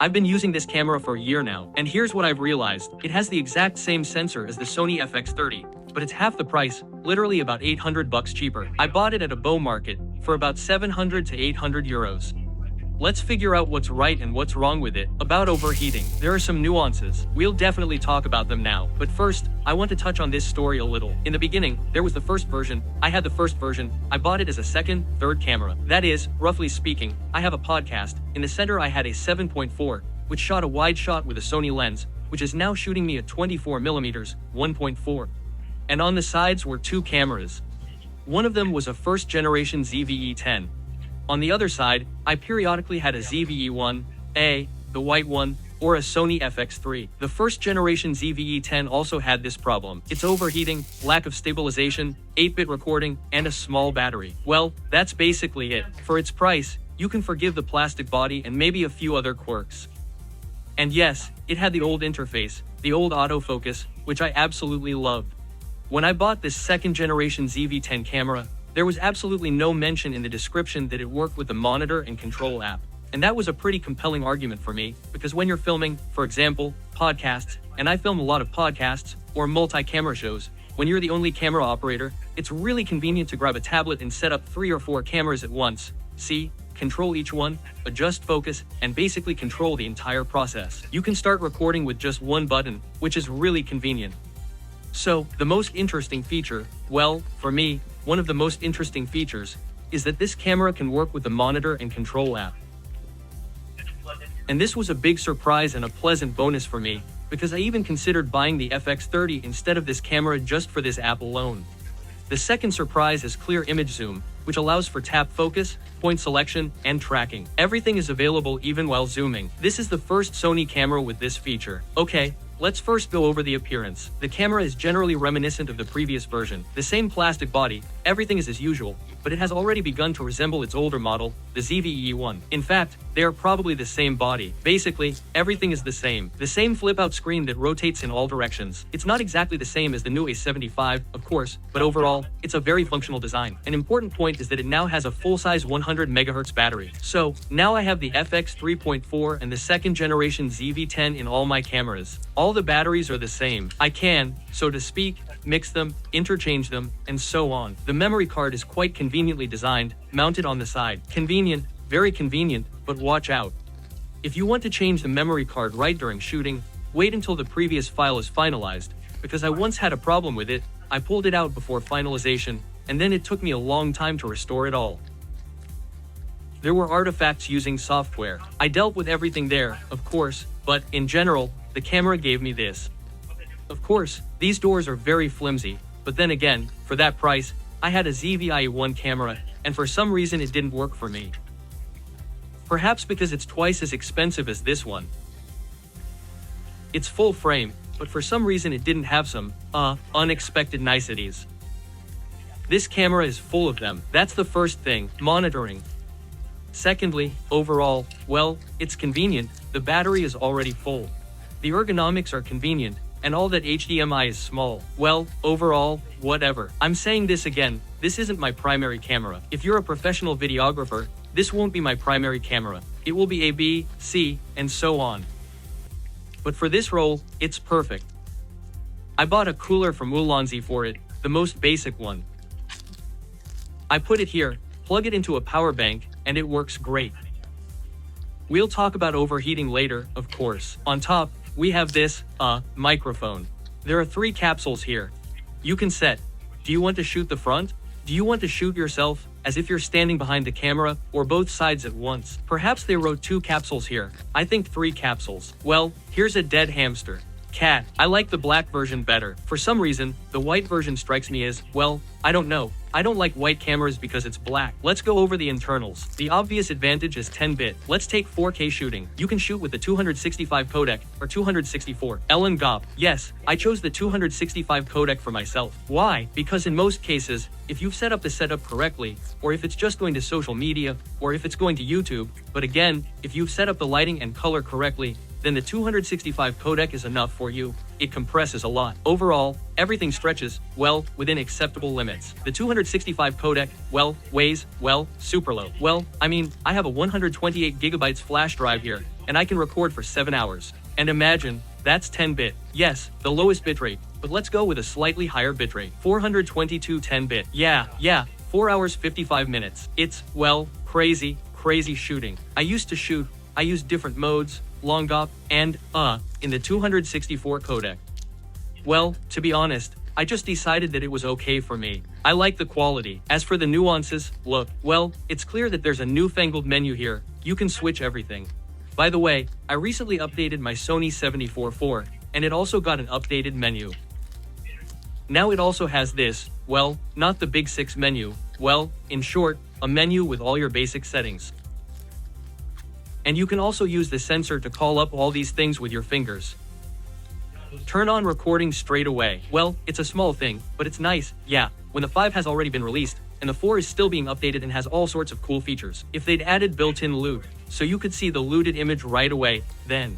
I've been using this camera for a year now, and here's what I've realized. It has the exact same sensor as the Sony FX30, but it's half the price, literally about 800 bucks cheaper. I bought it at a bow market for about 700 to 800 euros. Let's figure out what's right and what's wrong with it. About overheating, there are some nuances. We'll definitely talk about them now. But first, I want to touch on this story a little. In the beginning, there was the first version. I had the first version. I bought it as a second, third camera. That is, roughly speaking, I have a podcast. In the center I had a 7.4, which shot a wide shot with a Sony lens, which is now shooting me at 24mm, 1.4. And on the sides were two cameras. One of them was a first generation ZV-E10. On the other side, I periodically had a ZV-E10 the white one, or a Sony FX30. The first generation ZV-E10 also had this problem. It's overheating, lack of stabilization, 8-bit recording, and a small battery. Well, that's basically it. For its price, you can forgive the plastic body and maybe a few other quirks. And yes, it had the old interface, the old autofocus, which I absolutely loved. When I bought this second generation ZV-10 camera, there was absolutely no mention in the description that it worked with the monitor and control app. And that was a pretty compelling argument for me, because when you're filming, for example, podcasts, and I film a lot of podcasts, or multi-camera shows, when you're the only camera operator, it's really convenient to grab a tablet and set up 3 or 4 cameras at once. See, control each one, adjust focus, and basically control the entire process. You can start recording with just one button, which is really convenient. So, the most interesting feature, well, for me, one of the most interesting features, is that this camera can work with the monitor and control app. And this was a big surprise and a pleasant bonus for me, because I even considered buying the FX30 instead of this camera just for this app alone. The second surprise is clear image zoom, which allows for tap focus, point selection, and tracking. Everything is available even while zooming. This is the first Sony camera with this feature. Okay, let's first go over the appearance. The camera is generally reminiscent of the previous version. The same plastic body, everything is as usual, but it has already begun to resemble its older model, the ZV-E10. In fact, they are probably the same body. Basically, everything is the same. The same flip-out screen that rotates in all directions. It's not exactly the same as the new A75, of course, but overall, it's a very functional design. An important point is that it now has a full-size 100 MHz battery. So, now I have the FX 3.4 and the second generation ZV-10 in all my cameras. All the batteries are the same. I can, so to speak, mix them, interchange them, and so on. The memory card is quite conveniently designed, mounted on the side. Convenient, very convenient, but watch out. If you want to change the memory card right during shooting, wait until the previous file is finalized, because I once had a problem with it. I pulled it out before finalization, and then it took me a long time to restore it all. There were artifacts using software. I dealt with everything there, of course, but, in general, the camera gave me this. Of course, these doors are very flimsy, but then again, for that price, I had a ZV-E10 camera, and for some reason it didn't work for me. Perhaps because it's twice as expensive as this one. It's full frame, but for some reason it didn't have some, unexpected niceties. This camera is full of them. That's the first thing, monitoring. Secondly, overall, well, it's convenient, the battery is already full. The ergonomics are convenient, and all that HDMI is small. Well, overall, whatever. I'm saying this again, this isn't my primary camera. If you're a professional videographer, this won't be my primary camera. It will be A, B, C, and so on. But for this role, it's perfect. I bought a cooler from Ulanzi for it, the most basic one. I put it here, plug it into a power bank, and it works great. We'll talk about overheating later, of course. On top, we have this, microphone. There are 3 capsules here. You can set. Do you want to shoot the front? Do you want to shoot yourself, as if you're standing behind the camera, or both sides at once? Perhaps they wrote 2 capsules here. I think 3 capsules. Well, here's a dead hamster. Cat. I like the black version better. For some reason, the white version strikes me as, well, I don't know. I don't like white cameras because it's black. Let's go over the internals. The obvious advantage is 10-bit. Let's take 4K shooting. You can shoot with the 265 codec, or 264. Ellen Gop. Yes, I chose the 265 codec for myself. Why? Because in most cases, if you've set up the setup correctly, or if it's just going to social media, or if it's going to YouTube, but again, if you've set up the lighting and color correctly, then the 265 codec is enough for you. It compresses a lot. Overall, everything stretches, well, within acceptable limits. The 265 codec, well, weighs, well, super low. Well, I mean, I have a 128 gigabytes flash drive here, and I can record for 7 hours. And imagine, that's 10-bit. Yes, the lowest bitrate, but let's go with a slightly higher bitrate. 422 10-bit. Yeah, 4 hours 55 minutes. It's, well, crazy shooting. I used different modes, long GOP, and, in the 264 codec. Well, to be honest, I just decided that it was okay for me. I like the quality. As for the nuances, look, well, it's clear that there's a newfangled menu here. You can switch everything. By the way, I recently updated my Sony A6000, and it also got an updated menu. Now it also has this, well, not the Big 6 menu, well, in short, a menu with all your basic settings. And you can also use the sensor to call up all these things with your fingers. Turn on recording straight away. Well, it's a small thing, but it's nice, yeah, when the 5 has already been released, and the 4 is still being updated and has all sorts of cool features. If they'd added built-in loot, so you could see the looted image right away, then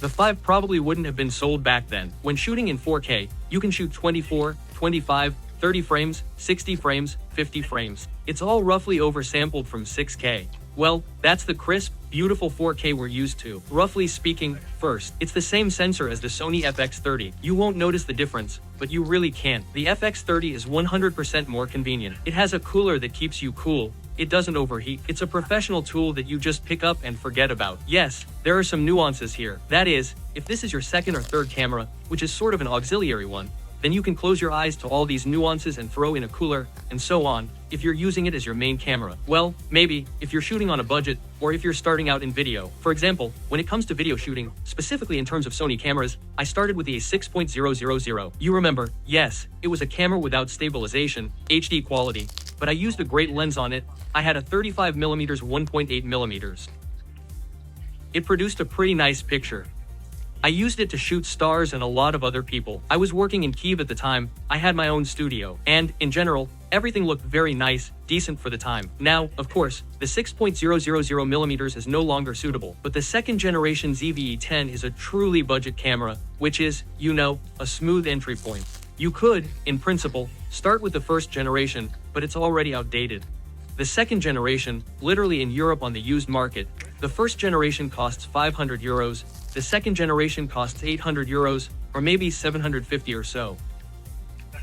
the 5 probably wouldn't have been sold back then. When shooting in 4K, you can shoot 24, 25, 30 frames, 60 frames, 50 frames. It's all roughly oversampled from 6K. Well, that's the crisp, beautiful 4K we're used to. Roughly speaking, first, it's the same sensor as the Sony FX30. You won't notice the difference, but you really can't. The FX30 is 100% more convenient. It has a cooler that keeps you cool. It doesn't overheat. It's a professional tool that you just pick up and forget about. Yes, there are some nuances here. That is, if this is your second or third camera, which is sort of an auxiliary one, then you can close your eyes to all these nuances and throw in a cooler, and so on, if you're using it as your main camera. Well, maybe, if you're shooting on a budget, or if you're starting out in video. For example, when it comes to video shooting, specifically in terms of Sony cameras, I started with the A6000. You remember, yes, it was a camera without stabilization, HD quality, but I used a great lens on it. I had a 35mm 1.8mm. It produced a pretty nice picture. I used it to shoot stars and a lot of other people. I was working in Kyiv at the time, I had my own studio, and, in general, everything looked very nice, decent for the time. Now, of course, the 6.000mm is no longer suitable, but the second generation ZV-E10 is a truly budget camera, which is, you know, a smooth entry point. You could, in principle, start with the first generation, but it's already outdated. The second generation, literally in Europe on the used market, the first generation costs €500, the second generation costs €800, or maybe 750 or so.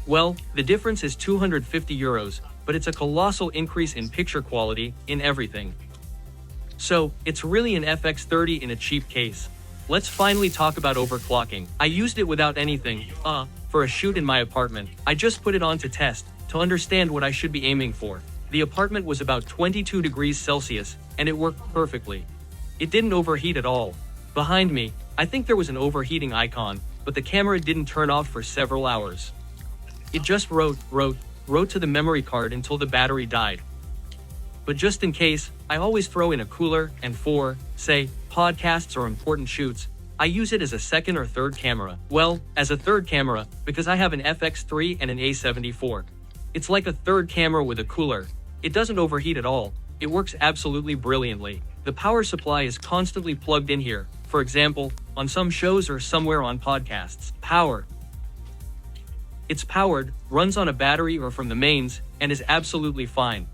Well, the difference is €250, but it's a colossal increase in picture quality, in everything. So, it's really an FX30 in a cheap case. Let's finally talk about overclocking. I used it without anything, for a shoot in my apartment. I just put it on to test, to understand what I should be aiming for. The apartment was about 22 degrees Celsius, and it worked perfectly. It didn't overheat at all. Behind me, I think there was an overheating icon, but the camera didn't turn off for several hours. It just wrote to the memory card until the battery died. But just in case, I always throw in a cooler, and for, say, podcasts or important shoots, I use it as a second or third camera. Well, as a third camera, because I have an FX3 and an A74. It's like a third camera with a cooler. It doesn't overheat at all. It works absolutely brilliantly. The power supply is constantly plugged in here. For example, on some shows or somewhere on podcasts. Power. It's powered, runs on a battery or from the mains, and is absolutely fine.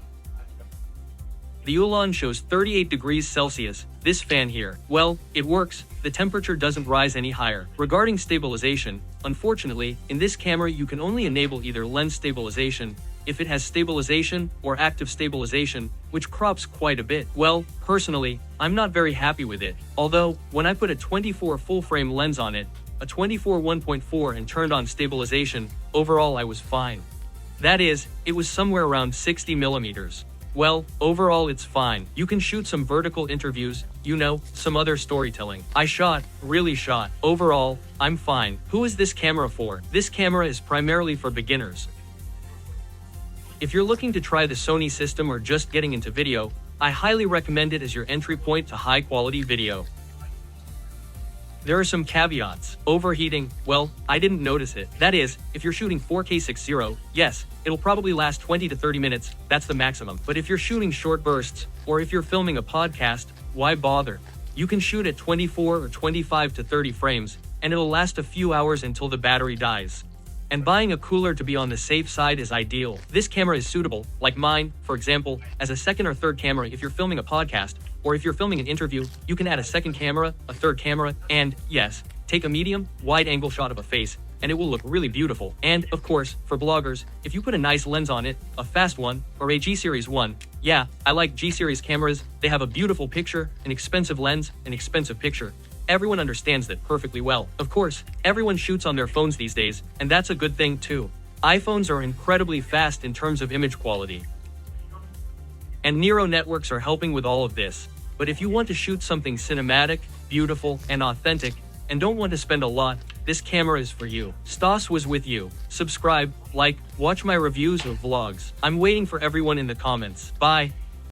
The Ulan shows 38 degrees Celsius, this fan here. Well, it works, the temperature doesn't rise any higher. Regarding stabilization, unfortunately, in this camera you can only enable either lens stabilization, if it has stabilization, or active stabilization, which crops quite a bit. Well, personally, I'm not very happy with it. Although, when I put a 24 full-frame lens on it, a 24 1.4 and turned on stabilization, overall I was fine. That is, it was somewhere around 60mm. Well, overall it's fine. You can shoot some vertical interviews, you know, some other storytelling. I really shot. Overall, I'm fine. Who is this camera for? This camera is primarily for beginners. If you're looking to try the Sony system or just getting into video, I highly recommend it as your entry point to high-quality video. There are some caveats. Overheating, well, I didn't notice it. That is, if you're shooting 4K 60, yes, it'll probably last 20 to 30 minutes, that's the maximum. But if you're shooting short bursts, or if you're filming a podcast, why bother? You can shoot at 24 or 25 to 30 frames, and it'll last a few hours until the battery dies. And buying a cooler to be on the safe side is ideal. This camera is suitable, like mine, for example, as a second or third camera if you're filming a podcast, Or if you're filming an interview, you can add a second camera, a third camera, and, yes, take a medium, wide-angle shot of a face, and it will look really beautiful. And, of course, for bloggers, if you put a nice lens on it, a fast one, or a G-Series one, yeah, I like G-Series cameras, they have a beautiful picture, an expensive lens, an expensive picture. Everyone understands that perfectly well. Of course, everyone shoots on their phones these days, and that's a good thing too. iPhones are incredibly fast in terms of image quality. And neural networks are helping with all of this. But if you want to shoot something cinematic, beautiful, and authentic, and don't want to spend a lot, this camera is for you. Stas was with you. Subscribe, like, watch my reviews of vlogs. I'm waiting for everyone in the comments. Bye.